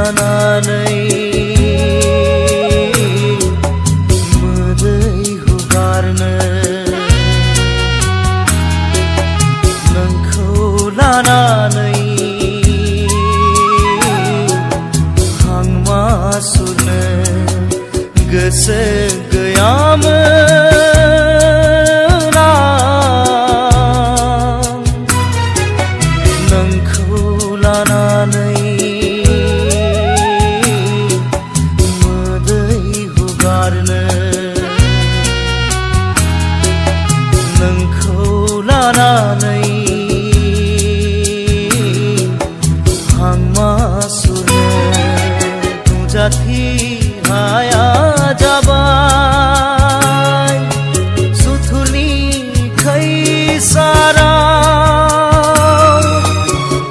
लानानै मोदै हुगारनो नोंखौ लानानै हां मासुरनो गोसो गैयामोन आं नोंखौ लानानै मोदै हुगारनो नोंखौ लानानै हां मासुरनो नुजाथि हाया जाबाय सुथुरनि खैसाराव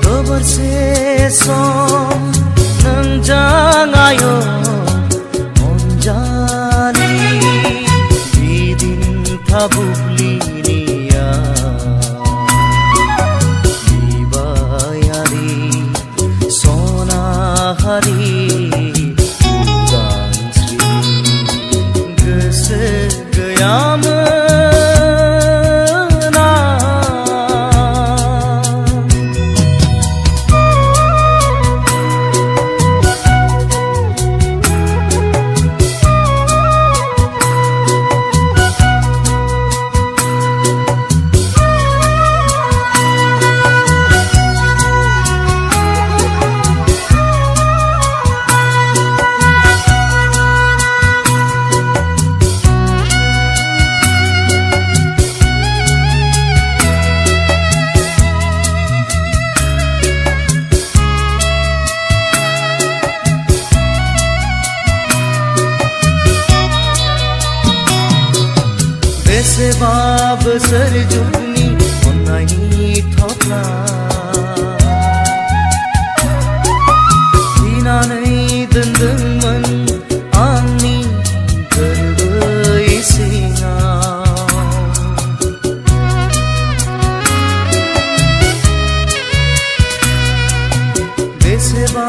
गोबोरसे सम नोंजों आयो अनजालि बिदिन्था बुब्लिनिया बिबायारि सनाहारि बेसेबा बोसोर जुगनि अननायनि थफ्ला दिनानै दोनदोंमोन आंनि गोरबो इसिङाव बेसेबा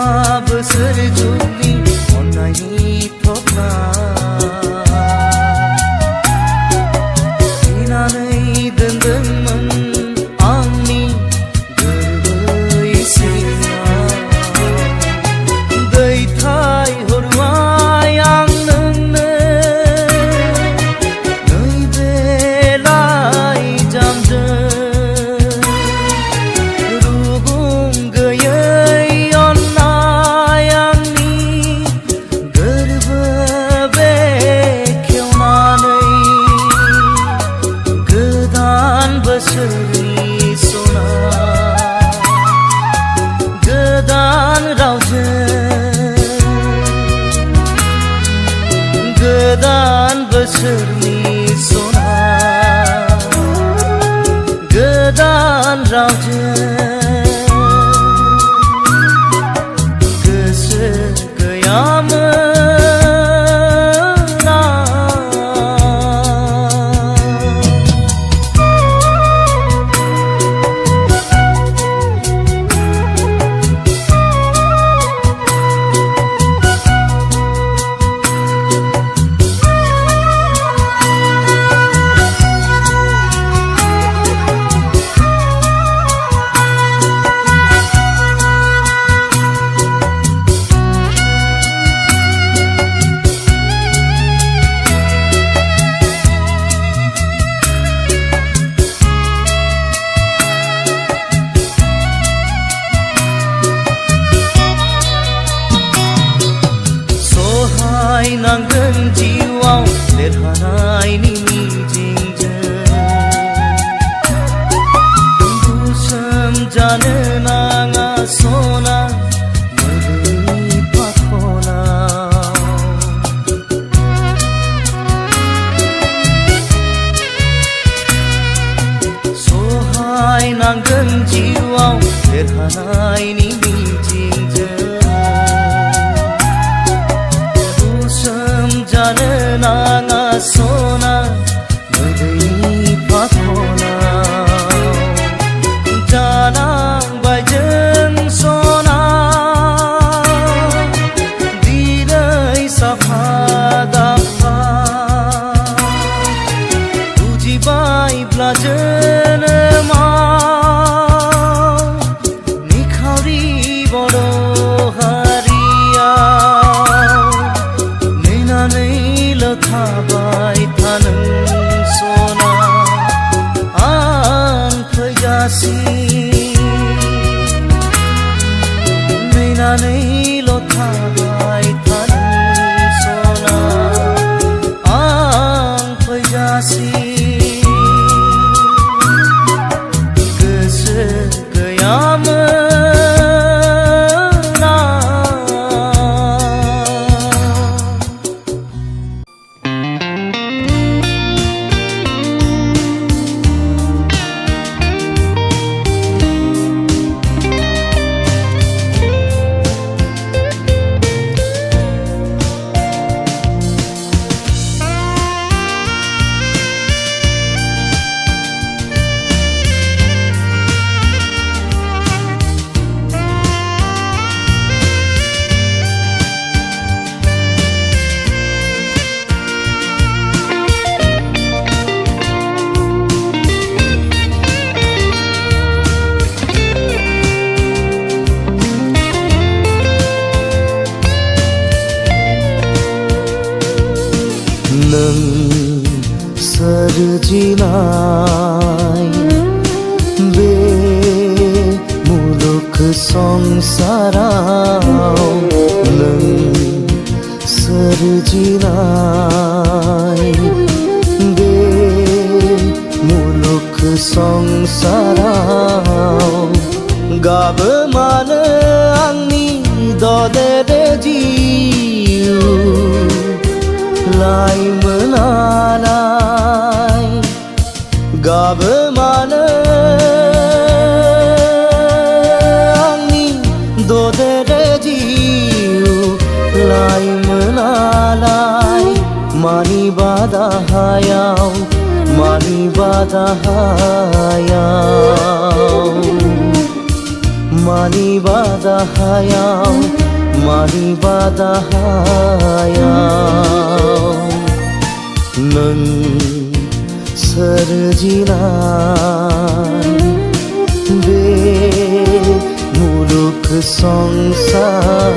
बोसोर जुगनि अननायनि थफ्ला दोनदोंमोन आंनि गोरबो इसिङाव दैथायहरबाय आं नोंनो नैबे लाइजामजों रुगुं गैयै अननाय आंनि गोरबो बेखेवनानै गोदान बोसोरनि सना गोदान रावजों गोदान बोसोरनि सना गोदान रावजों गोसो गैयामोन नांगोन जिउआव देरहानायनि मिजिंजों गुसोम जानो नाङा सना मोदैनि फाखनाव सहाय नांगोन जिउआव देरहानायनि मिजिंजों जानो नाङा सना सानैल' थाबाय थानो सना आं फैजासि गोसो गैयामोन सोरजिनाय बे मुलुग संसाराव नों सोरजिनाय बे मुलुग संसाराव गाबो मानो आंनि ददेरे जिउ लाइमोनालाय गाबो मानो आंनि ददेरे जिउ लाइमोनालाय मानिबा दाहायाव मानिबा दाहायाव मानिबा दाहायाव मानिबा दाहायाव नों सोरजिनाय बे मुलुग संसाराव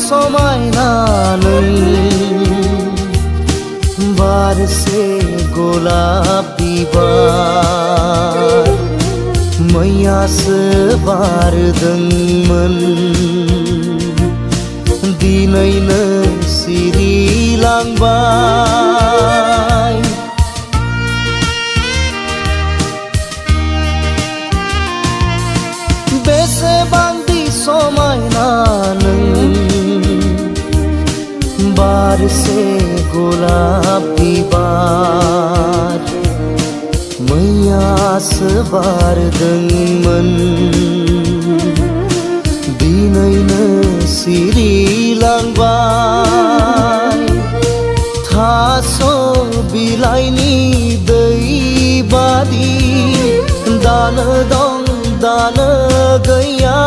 समायना नों बारसे गलाप बिबार मैयासो बारदोंमोन दिनैनो सिरिलांबाय बेसेबांदि समायना नों बारसे गलाप बिबार मैयासो बारदोंमोन दिनैनो सिरिलांबाय थास' बिलाइनि दै बादि दानो दं दानो गैया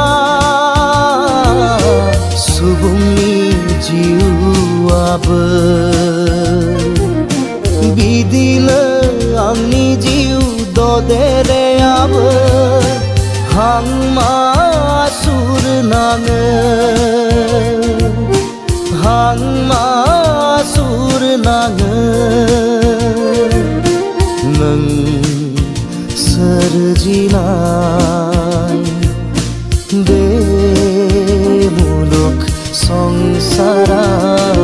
सुबुंनि जिउआबो बिदिनो आंनि जिउ ददेरेआबो हां मासुर नाङो हां मासुर नाङो नों सोरजिनाय बे मुलुग संसाराव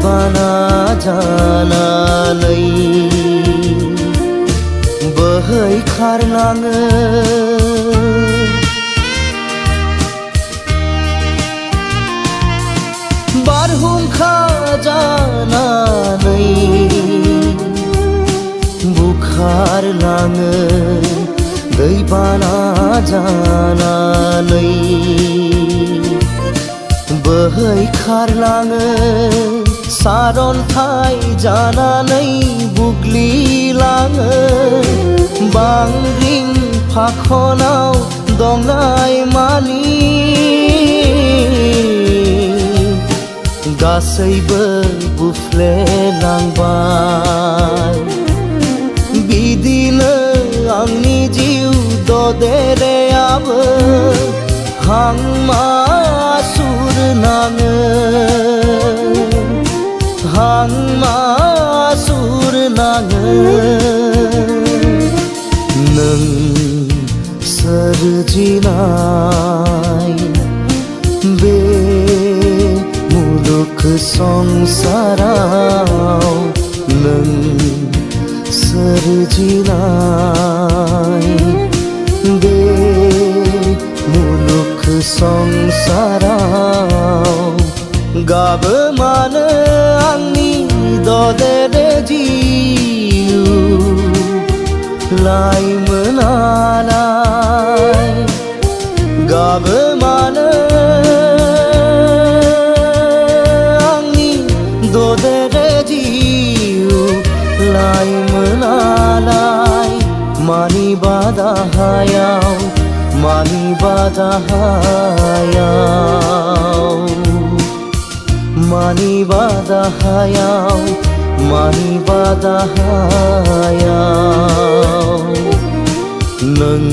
दैबाना जानानै बोहैखारलाङो बारहुंखा जानानै बुखारलाङो दैबाना जानानै बोहैखारलाङो सारन्थाइ जानानै बुग्लिलाङो बांग्रिं फाखनाव दंनाय मानि गासैबो बुफ्लेलांबाय बिदिनो आंनि जिउ ददेरेयाबो हां मासुर नाङो हां मासुर नाङो नों सोरजिनाय बे मुलुग संसाराव नों सोरजिनाय बे मुलुग संसाराव गाबो मानो आंनि ददेरे जिउ लाइमोनालाय गाबो मानो आंनि ददेरे जिउ लाइमोनालाय मानिबा दाहायाव मानिबा दाहायाव मानिबा दाहायाव मानिबा दाहायाव नों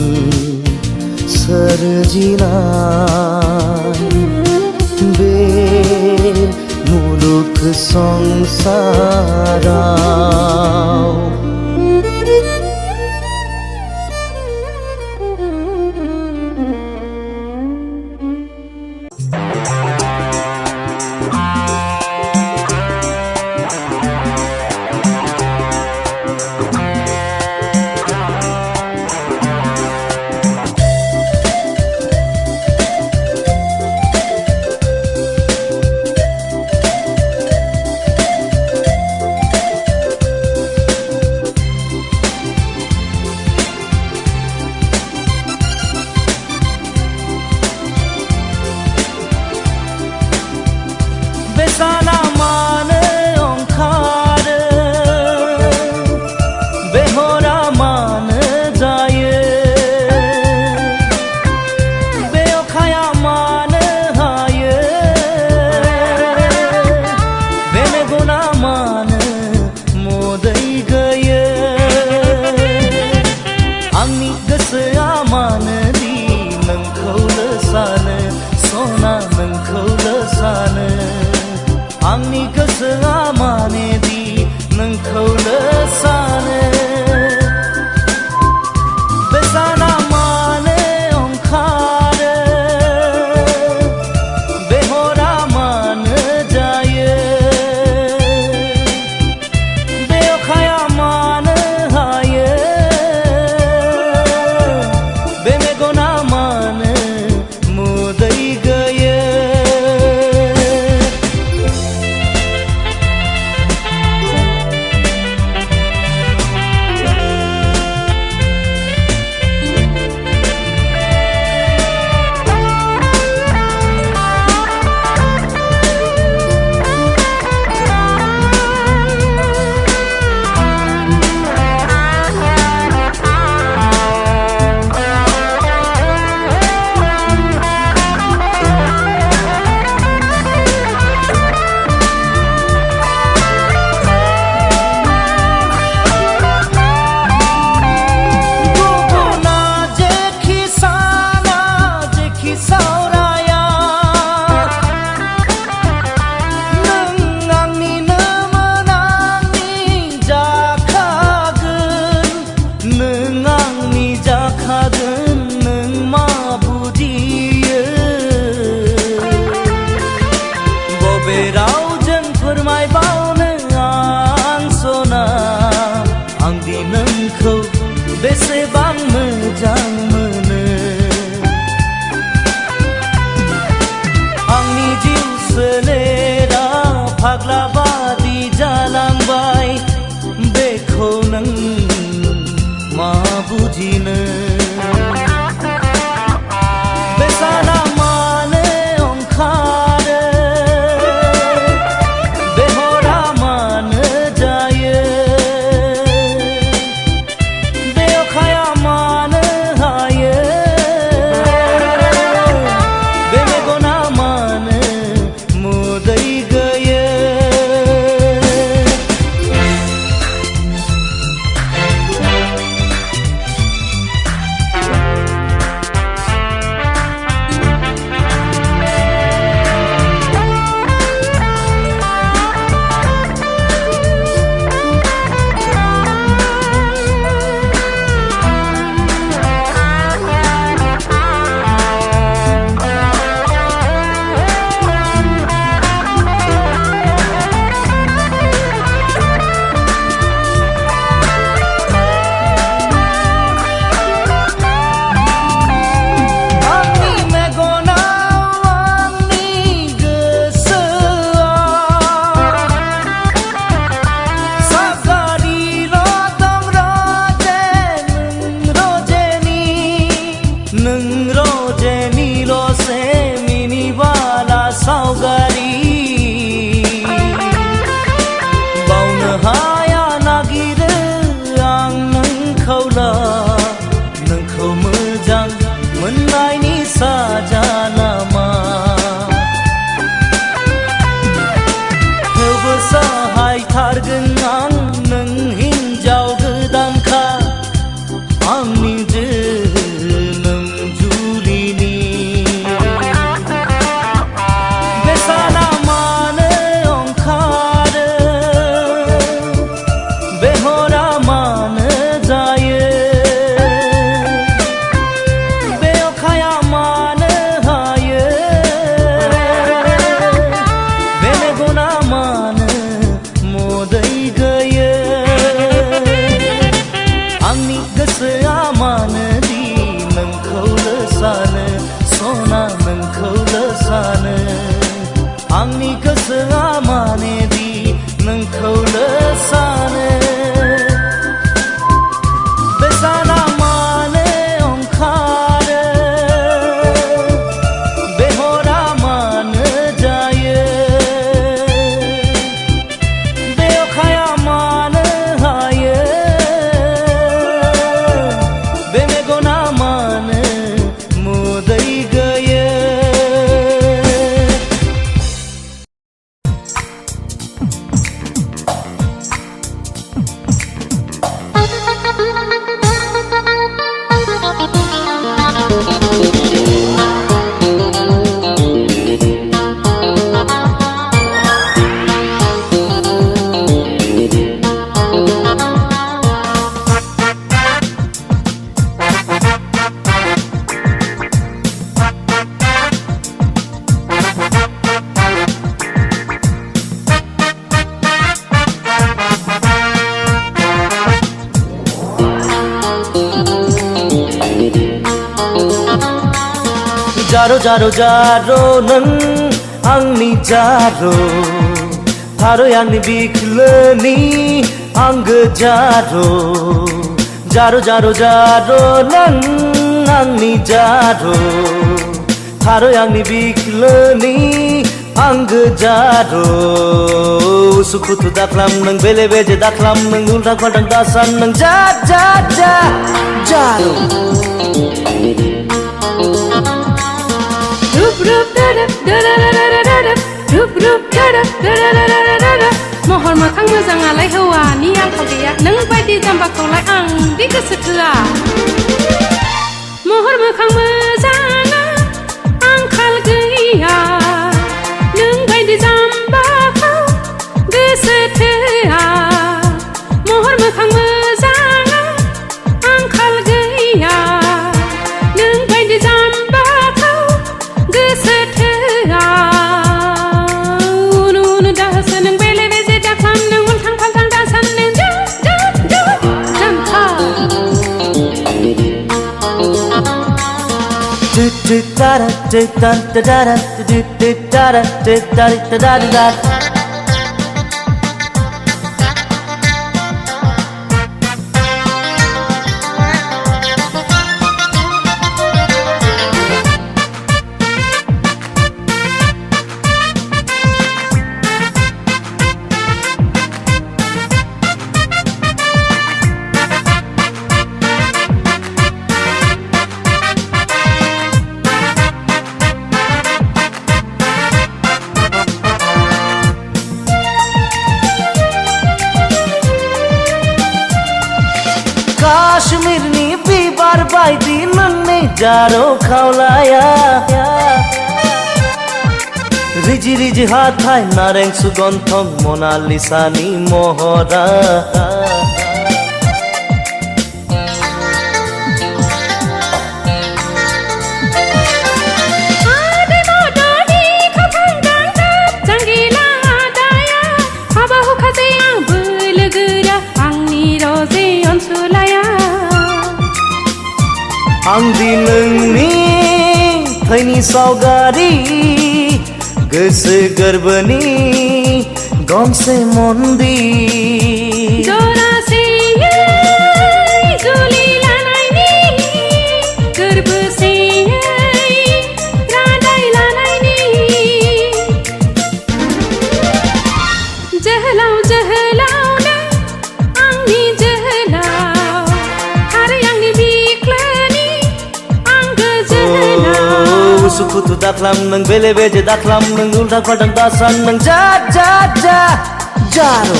सोरजिनाय बे मुलुग संसाराव आं नों हिन्जाव गोदानखा आंनि जोनोम जुलिनि बे साना मानो ओंखारो बे हरा मानो जायो बे अखाया मानो हायो बे मेगना मानो मोदै गयो आंनि गोसोआ मानोदि नोंखौल' सानो सना नोंखौल' सानो आंनि गोसोआ मानोदि नोंखौल' सानो बे साना मानो ओंखारो बे हरा मानो जायो बे अखाया मानो हायो बे मेगना मानो मोदै गयो जारो जारो जारो नों आंनि जारो थारै आंनि बिख्लोनि आंगो जारो जारो जारो जारो नों आंनि जारो थारै आंनि बिख्लोनि आंगो जारो उसुखुथु दाख्लाम नों बेले बेजे दाख्लाम नों उल्था फाल्थां दासान नों जा जा जा जारो महर मोखां मोजाङालाय हौवानि आंखाल गैया नों बायदि जाम्बाखौलाय आंदि गोसो थोआ महर मोखां मोजाङा आंखाल गैया नों बायदि जाम्बाखौ गोसो थोआ महर मोखां मोजाङा आंखाल गैया नों बायदि जाम्बाखौ गोसो थोआ उन उन दासो नों बेले बेजे दाख्लाम नों उल्थां फाल्थां दासान नों जा जा जा जाम्फा काश्मीरनि बिबार बायदि नोंनि जारो खावलाया रिजि रिजि हाथाय नारें सुगन्धं मनालिसानि महरा आंदि नोंनि थैनि सावगारि गोसो गोरबोनि गंसे मन्दिर जरासेयै जुलि लानायनि गोरबोसेयै रादाय लानायनि जोहोलाव जोहोलावनो आंनि जोहोलाव आरो आंनि बिख्लोनि आंगो जोहोलाव उसुखुथु दाख्लाम नों बेले बेजे दाख्लाम नों उल्था फाल्थां दासान नों जा जा जा जारो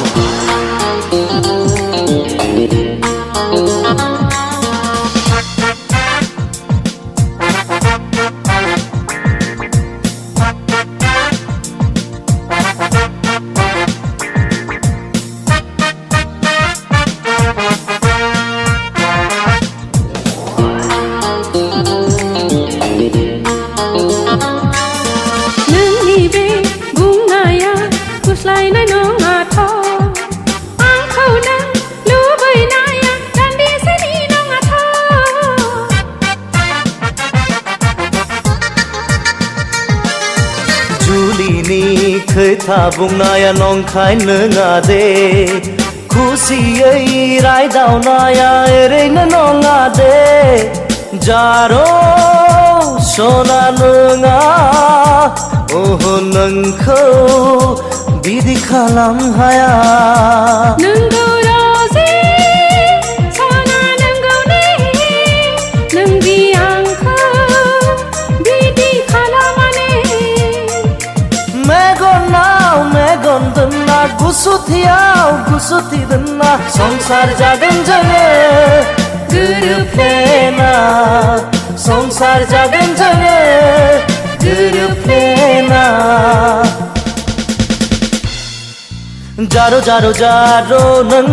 खैथा बुंनाया नंखाय नङा दे खुसियै रायदावनाया ओरैनो नङा दे जारो सना नङा ओह नोंखौ बिदि खालाम हाया नोंगौ राजि सना नोंगौनि नोंदि आंखौ बिदि खालामाने मेगनाव मेगन दोनना गुसुथियाव गुसुथि दोनना संसार जागोन जोङो गोरोबफ्लेना संसार जागोन जोङो गोरोबफ्लेना जारो जारो जारो नों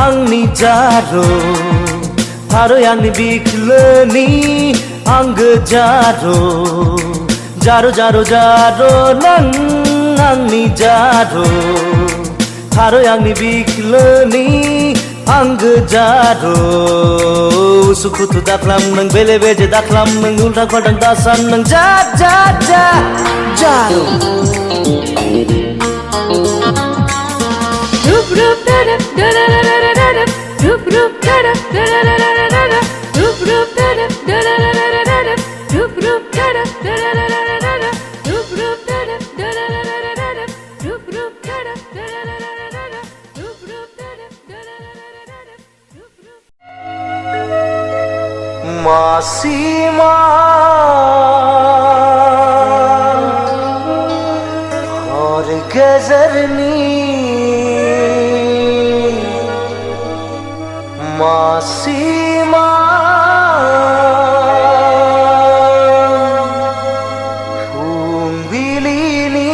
आंनि जारो थारै आंनि बिखलोनि आंगो जारो जारो जारो जारो नों आंनि जारो थारै आंनि बिखलोनि आंगो जारो सुखुथु दाख्लाम नों बेले बेजे दाख्लाम नों उल्टा खदं दासान नों जा जा जा जारो रुप रुप दरप दररररररप रुप रुप दरप दररररररप रुप रुप दरप दररररररप रुप रुप दरप दररररररप रुप रुप दरप दररररररप रुप रुप दरप दररररररप रुप रुप दरप दररररररप रुप रुप मासीमा और गजरनी मासीमा फुंबिलिनि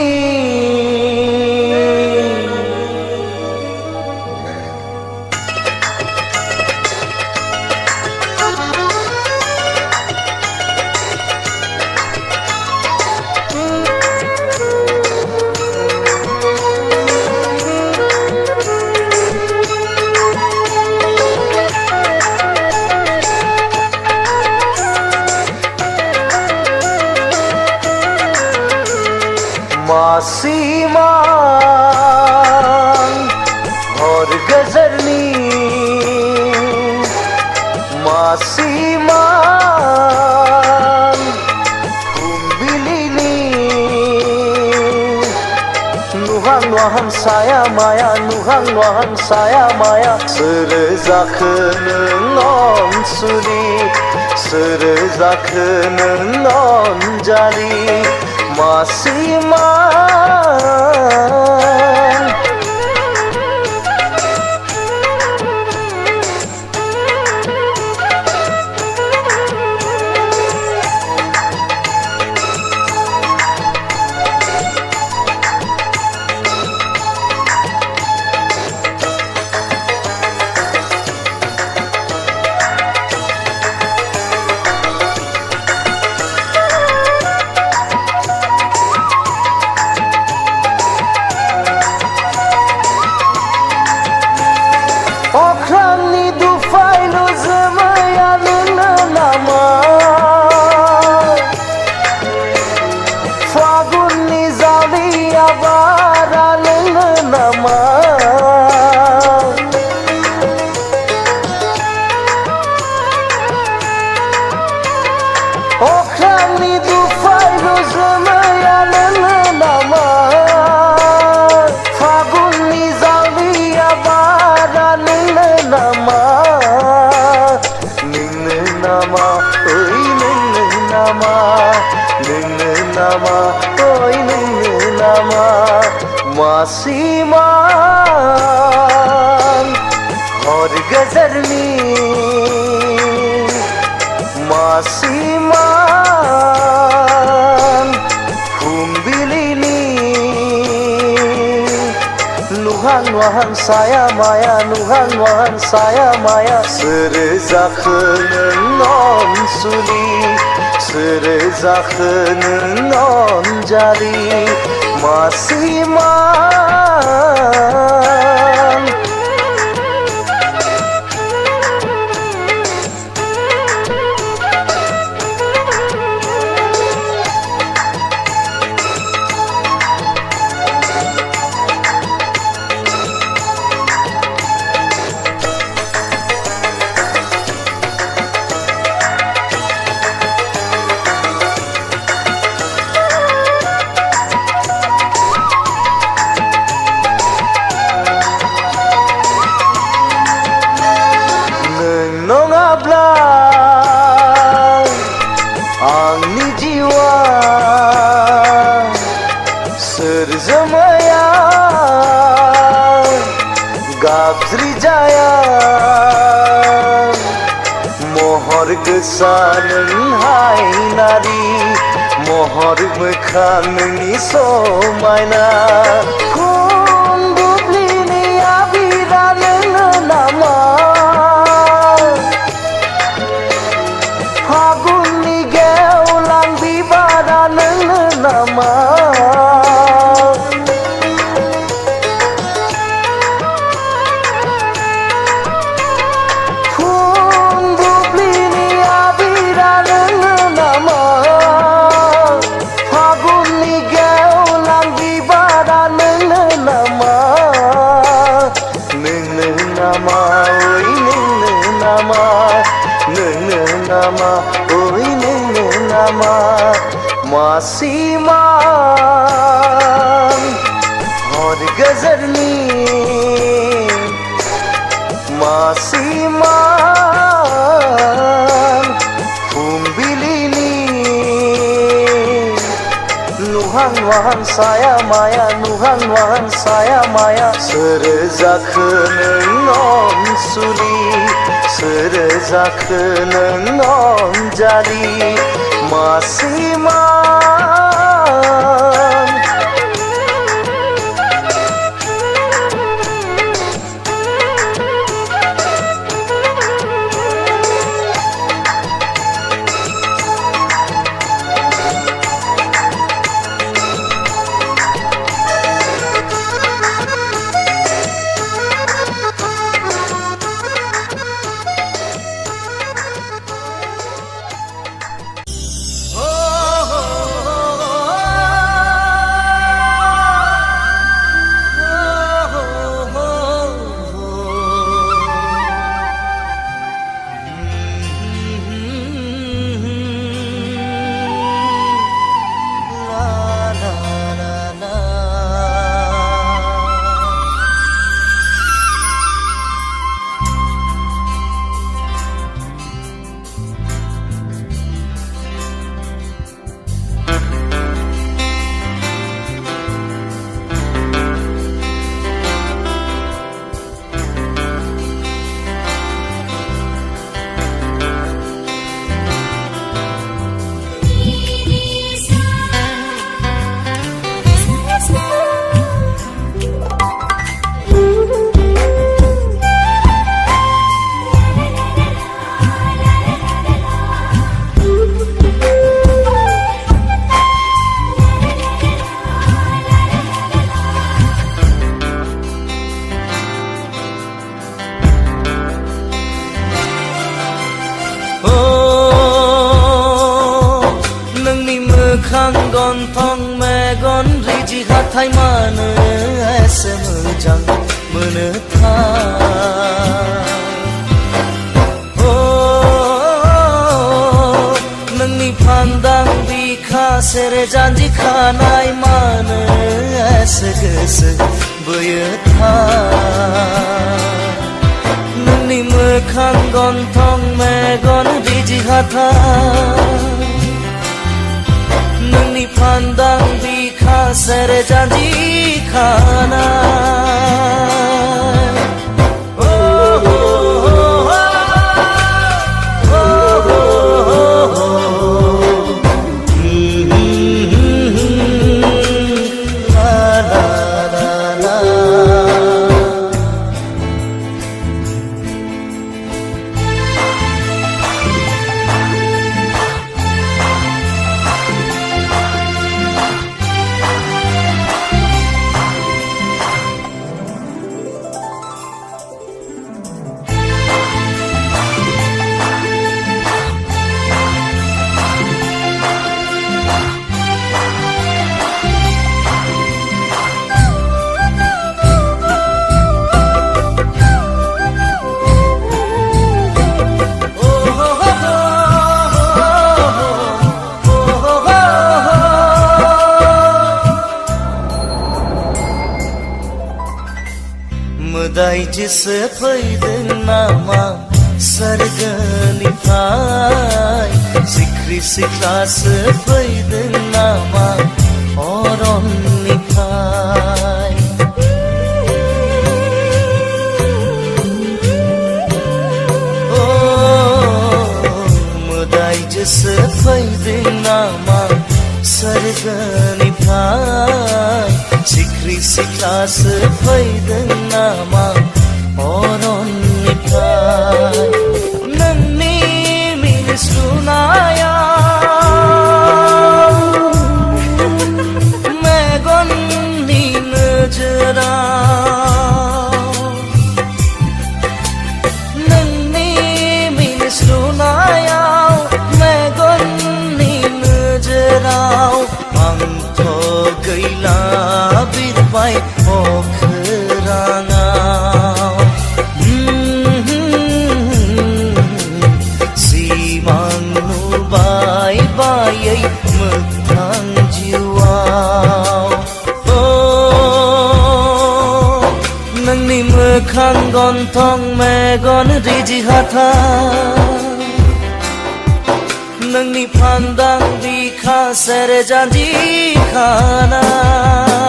मासीमा और गजरनी मासीमा फुंबिलिनि नुहां नुहां साया माया नुहां नुहां साया माया सोर जाखो नों अनसुलि सोर जाखो नों अनजालि मासीमा अख्रांनि दुफाइल' जोमैया नोंनो नामा फागुननि जालिया बारा नोंनो नामा अख्रांनि दुफाइल' जोमैया नोंनो नामा फागुननि जालिया बारा नोंनो नामा नोंनो नामा ओइ नोंनो नामा नोंनो नामा ओइ नोंनो नामा मासीमा और गजरनी मासीमा फुंबिलिनि नुहां नुहां साया माया नुहां नुहां साया माया सोर जाखो नों अनसुलि सोर जाखो नों अनजालि मासीमा गाबज्रि जाया महर गोसा नोंहाय नारी महर मोखां नोंनि समायना फुं बुब्लिनि आबिरा नोंनो नामा फागुननि गेवलां बिबारा नोंनो नामा oi nengno nama masiman hor gazarni masiman fumbilini nuhan wahan saya maya nuhan wahan saya maya serezakhö nong suli serezakhö nong jali masiman मोखां गन्थं मेगन रिजि हाथाय मानो एसे मोजां मोनो नोंनि फान्दां बिखा सेरे जानजि खानाय मानो एसे गोसो बोयो नोंनि मोखां गन्थं मेगन रिजि हाथाय नोंनि फान्दां बिखा सेरे जानजि खानाय मोदायजोसो फैदों नामा सोरगोनिफ्राय सिख्रि सिख्लासो फैदों नामा अरननिफ्राय सिख्रि सिख्लासो फैदों नामा अरननिफ्राय नोंनि मिनिस्लुनायाव मेगननि नोजोराव नोंनि मिनिस्लुनायाव मेगननि नोजोराव आंथ' गैला बिरबाय अखोराङाव सिमां नुबाय बायै मोगथां जिउआव नोंनि मोखां गन्थं मेगन रिजि हाथाय नोंनि फान्दां बिखा सेर जानजि खानाय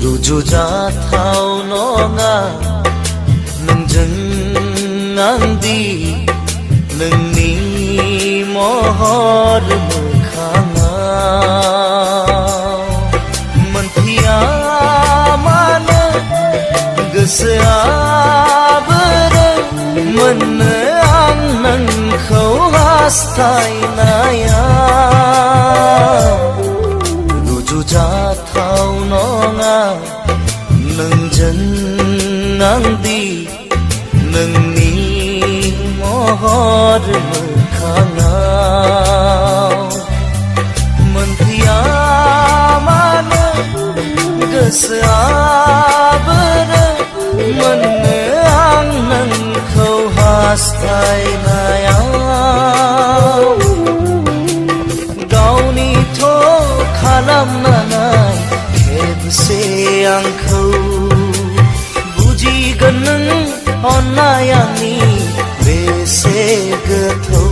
रुजुजाथाव नङा नोंजों आंदि नोंनि महर मोखाङाव मोनथिया मानो गोसोआ बोरो मोननो आं नोंखौ हास्थायनायाव रुजुजाथाव नङा नोंजों आंदि नोंनि महर मोखाङाव मोनथिया मानो गोसोआ बोरो मोननो आं नोंखौ हास्थायनायाव गावनिथ' खालामनानै खेबसे आंखौ बुजिगोन नों अननाय आंनि बेसे गोथौ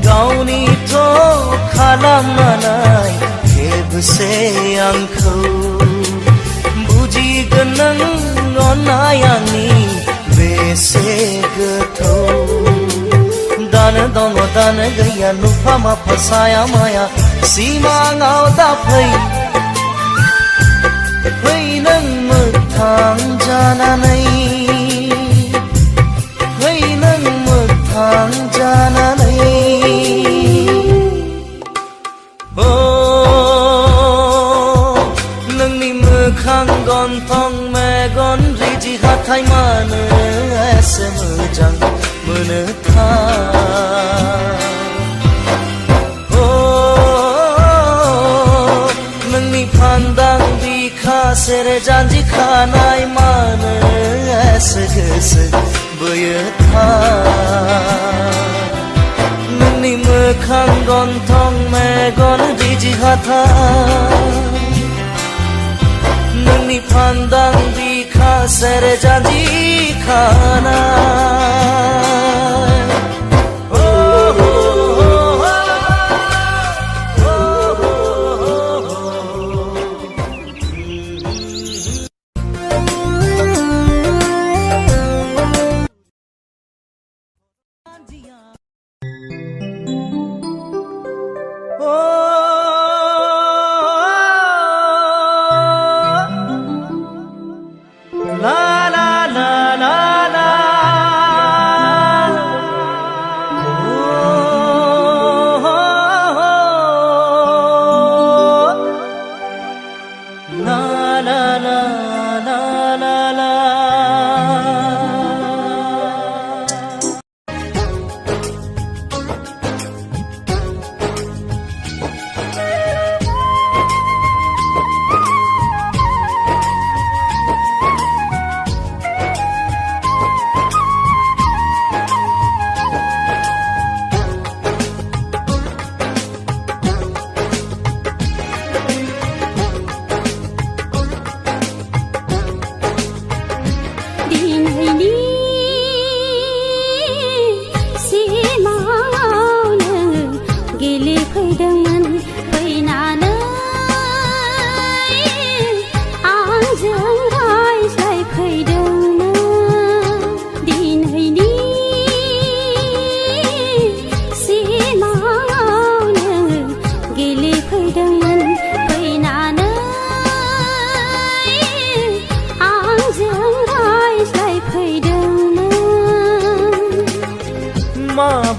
गावनिथ' खालामनानै खेबसे आंखौ बुजिगोन नों अननाय आंनि बेसे गोथौ दानो दङ दानो गैया नुफा माफा साया माया सिमाङाव दाफै फै नों मोगथां जानानै फै नों मोगथां जानानै नोंनि मोखां गन्थं मेगन रिजि हाथाय मानो एसे मोजां मोनो नोंनि फान्दां बिखा सेर जानजि खानाय मानो एसे गोसो बोयो नोंनि मोखां गन्थं मेगन रिजि हाथाय नोंनि फान्दां बिखा सेर जानजि खानाय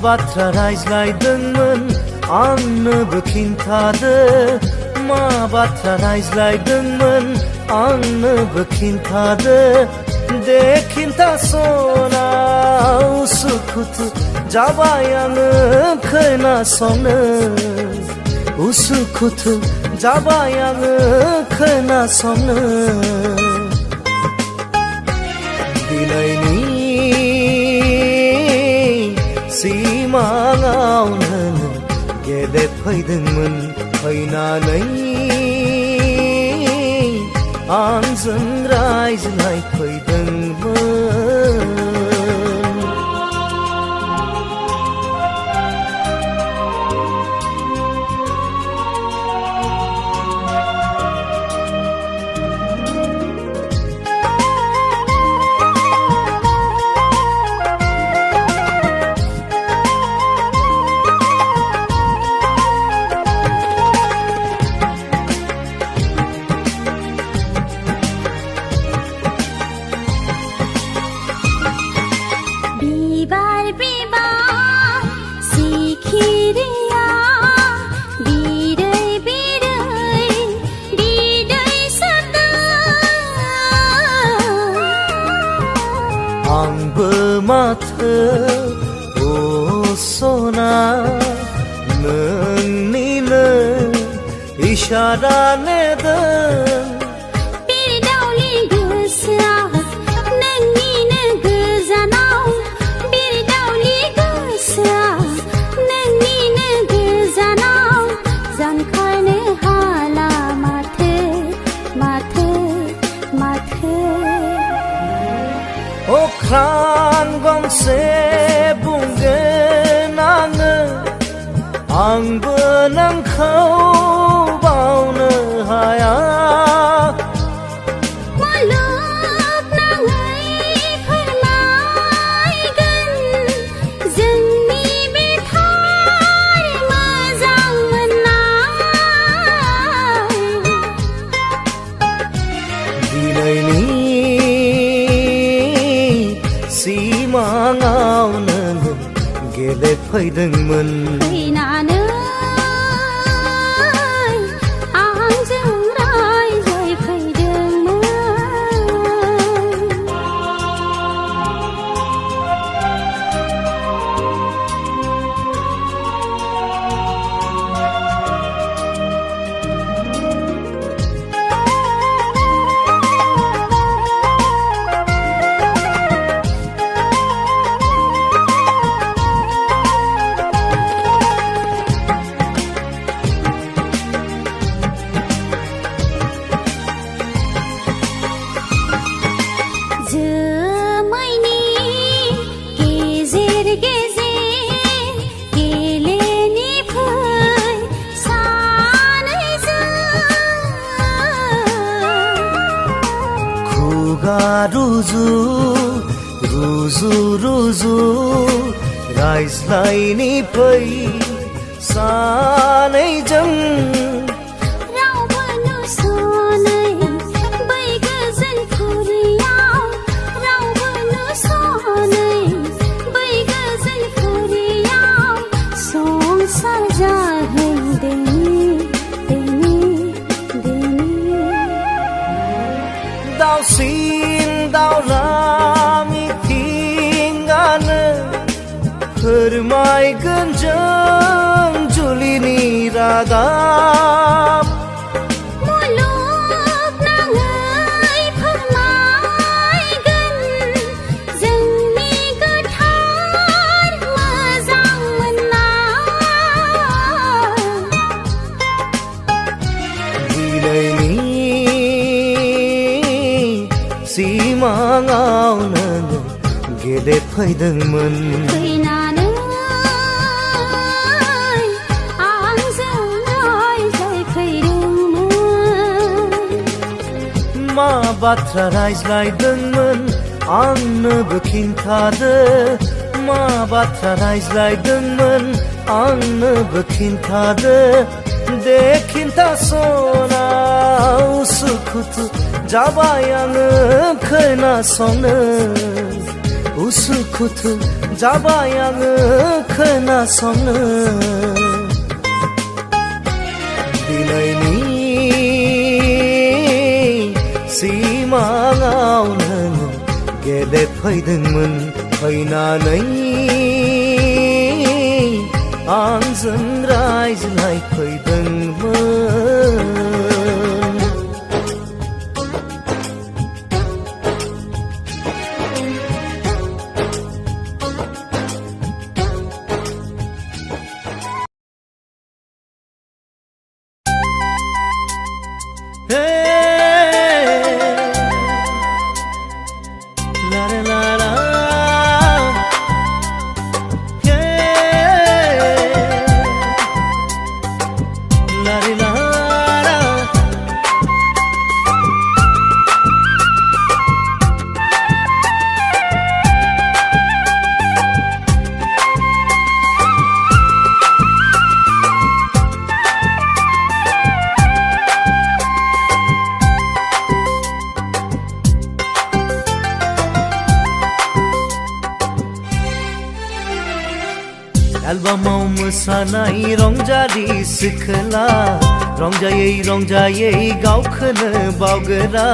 बाथ्रा रायज्लायदोंमोन आंनोबो खिन्थादो मा बाथ्रा रायज्लायदोंमोन आंनोबो खिन्थादो दे खिन्थासना उसुखुथु जाबाय आङो खोनासंनो उसुखुथु जाबाय आङो खोनासंनो दिनैनि सिमाङाव नोङो गेलेफैदोंमोन फैनानै आंजों रायज्लायफैदोंमोन आंबो माथो ओ सना नोंनिनो इशारा नेदों बिरदावलि गोसोआव नोंनिनो गोजानाव बिरदावलि गोसोआव नोंनिनो गोजानाव जानखारनो हाला माथो माथो माथो अख्रां गंसे बुंगोन आंबो नोंखौ बावनो हाया मुलुगनाङै फोरमायगोन जोंनि बे थार मोजां मोननाय दिनैनि सिमाङाव नोङो गेलेफैदोंमोन फैनानै आंजों रायज्लायफैदोंमोन जोमैनि गेजेर गेजेर गेलेनि फै सानैजों खुगा रुजु रुजु रुजु रायज्लायनि फै सानैजों रावबो नुसनै बै गोजोन फुरियाव रावबो नुसनै बै गोजोन फुरियाव संसार जाहैदोंनि देनि दावसिन दावला मिथिंगानो फोरमायगोन जों जुलिनि रादाब मुलुगनाङै फोरमायगोन जोंनि गोथार मोजां मोननाय दिनैनि सिमाङाव नोङो गेलेफैदोंमोन फैनानै आंजों रायज्लायफैदोंमोन मा बाथ्रा रायज्लायदोंमोन आंनोबो खिन्थादो मा बाथ्रा रायज्लायदोंमोन आंनोबो खिन्थादो दे खिन्थासना उसुखुथु जाबाय आङो खोनासंनो उसुखुथु जाबाय आङो खोनासंनो दिनैनि सिमाङाव नों गेलेफैदोंमोन फैनानै आंजों रायज्लायफैदोंमोन एलबामाव मोसानाय रंजालि सिखोला रंजायै रंजायै गावखौनो बावगोरा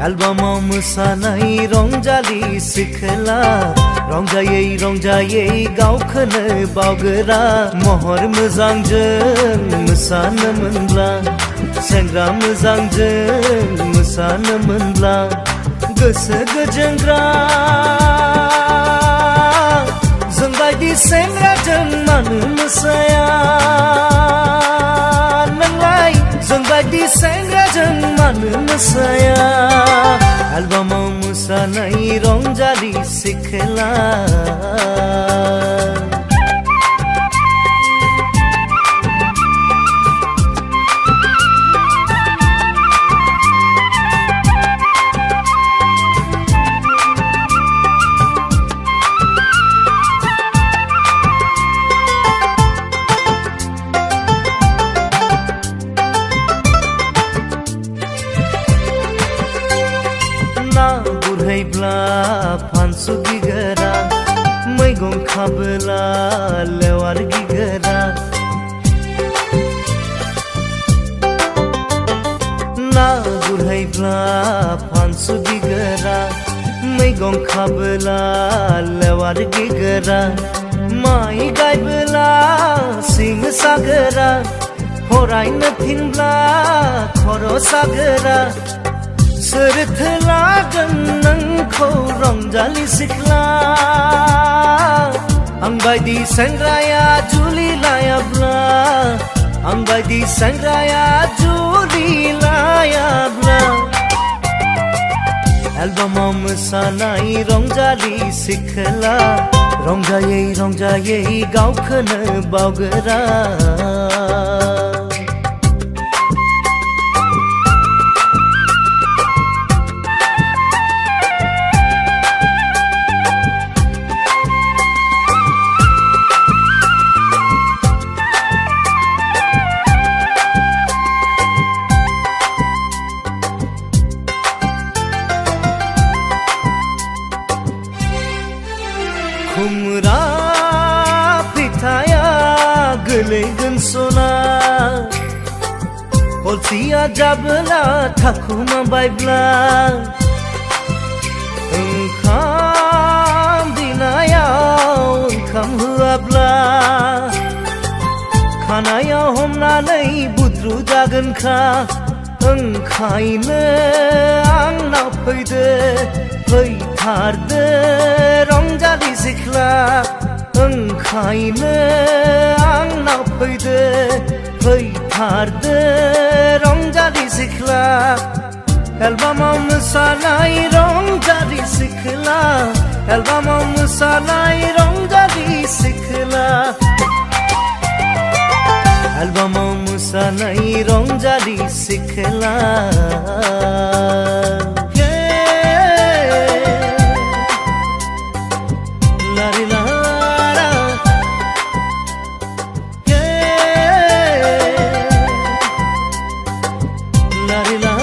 एलबामाव मोसानाय रंजालि सिखोला रंजायै रंजायै गावखौनो बावगोरा महर मोजांजों मोसानो मोनब्ला सेंग्रा मोजांजों मोसानो मोनब्ला गोसो गोजोनग्रा जोंबायदि सेंग्राजों मानो मोसाया नोंलाय जोंबायदि सेंग्राजों मानो मोसाया एलबामाव मोसानाय रंजालि सिखोला फानसु गिगोरा मैगं खाबोला लेवार गिगोरा ना गुरहैब्ला फानसु गिगोरा मैगं खाबोला लेवार गिगोरा माइ गायबोला सिं सागोरा फरायनो थिनब्ला खर' सागोरा सोरथो लागोन नोंखौ रंजालि सिख्ला आंबायदि सेंग्राया जुलि लायाब्ला आंबायदि सेंग्राया जुलि लायाब्ला एलबामाव मोसानाय रंजालि सिखोला रंजायै रंजायै गावखौनो बावगोरा खुमरा फिथाया गोलैगोन सना अलसिया जाबोला थाखुमा बायब्ला ओंखाम दिनायाव ओंखाम होआब्ला खानायाव हमनानै बुद्रु जागोनखा ओंखायनो आंनाव फैदो फैथारदो रंजालि सिख्ला ओंखायनो आंनाव फैदो फैथारदो रंजालि सिख्ला एलबामाव मोसानाय रंजालि सिख्ला एलबामाव मोसानाय रंजालि सिख्ला एलबामाव मोसानाय रंजालि सिख्ला la la